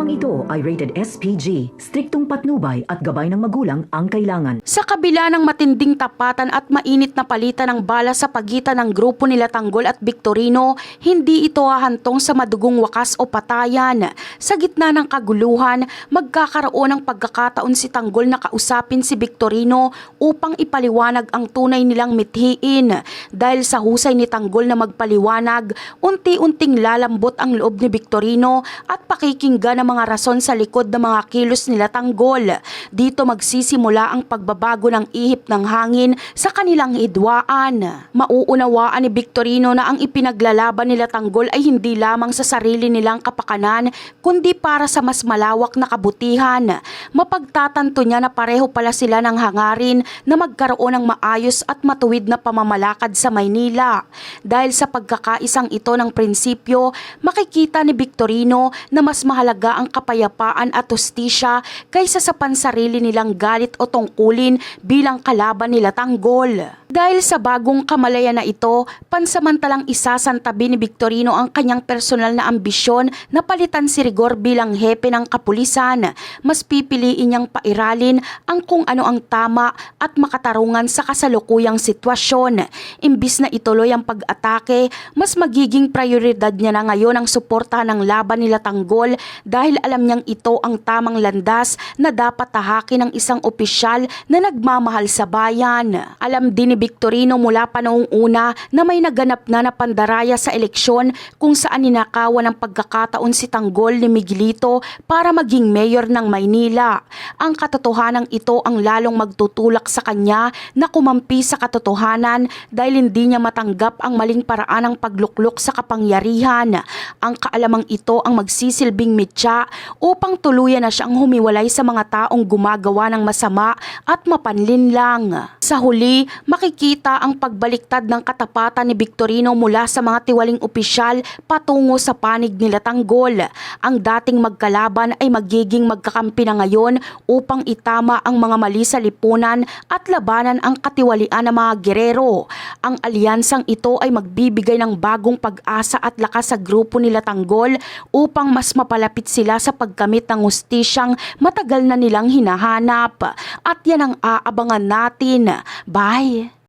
Programang ito ay rated SPG, striktong patnubay at gabay ng magulang ang kailangan. Sa kabila ng matinding tapatan at mainit na palitan ng bala sa pagitan ng grupo nila Tanggol at Victorino, hindi ito hahantong sa madugong wakas o patayan. Sa gitna ng kaguluhan, magkakaroon ng pagkakataon si Tanggol na kausapin si Victorino upang ipaliwanag ang tunay nilang mithiin. Dahil sa husay ni Tanggol na magpaliwanag, unti-unting lalambot ang loob ni Victorino at pakikinggan ang mga rason sa likod ng mga kilos nila Tanggol. Dito magsisimula ang pagbabago ng ihip ng hangin sa kanilang hidwaan. Mauunawaan ni Victorino na ang ipinaglalaban nila Tanggol ay hindi lamang sa sarili nilang kapakanan, kundi para sa mas malawak na kabutihan. Mapagtatanto niya na pareho pala sila ng hangarin na magkaroon ng maayos at matuwid na pamamalakad sa Maynila. Dahil sa pagkakaisang ito ng prinsipyo, makikita ni Victorino na mas mahalaga ang kapayapaan at hustisya kaysa sa pansarili nilang galit o tungkulin bilang kalaban nila Tanggol. Dahil sa bagong kamalayan na ito, pansamantalang isasantabi ni Victorino ang kanyang personal na ambisyon na palitan si Rigor bilang hepe ng kapulisan. Mas pipiliin niyang pairalin ang kung ano ang tama at makatarungan sa kasalukuyang sitwasyon. Imbis na ituloy ang pag-atake, mas magiging prioridad niya na ngayon ang suporta ng laban nila Tanggol dahil alam niyang ito ang tamang landas na dapat tahakin ng isang opisyal na nagmamahal sa bayan. Alam din ni Victorino mula pa noong una na may naganap na pandaraya sa eleksyon kung saan ninakawan ng pagkakataon si Tanggol ni Miguelito para maging mayor ng Maynila. Ang katotohanan ito ang lalong magtutulak sa kanya na kumampi sa katotohanan dahil hindi niya matanggap ang maling paraan ng pagluklok sa kapangyarihan. Ang kaalamang ito ang magsisilbing mitya upang tuluyan na siyang humiwalay sa mga taong gumagawa ng masama at mapanlinlang. Sa huli, makikita ang pagbaliktad ng katapatan ni Victorino mula sa mga tiwaling opisyal patungo sa panig nila Tanggol. Ang dating magkalaban ay magiging magkakampi na ngayon upang itama ang mga mali sa lipunan at labanan ang katiwalian ng mga gerero. Ang alyansang ito ay magbibigay ng bagong pag-asa at lakas sa grupo nila Tanggol upang mas mapalapit sila sa pagkamit ng hustisyang matagal na nilang hinahanap. At yan ang aabangan natin. Bye!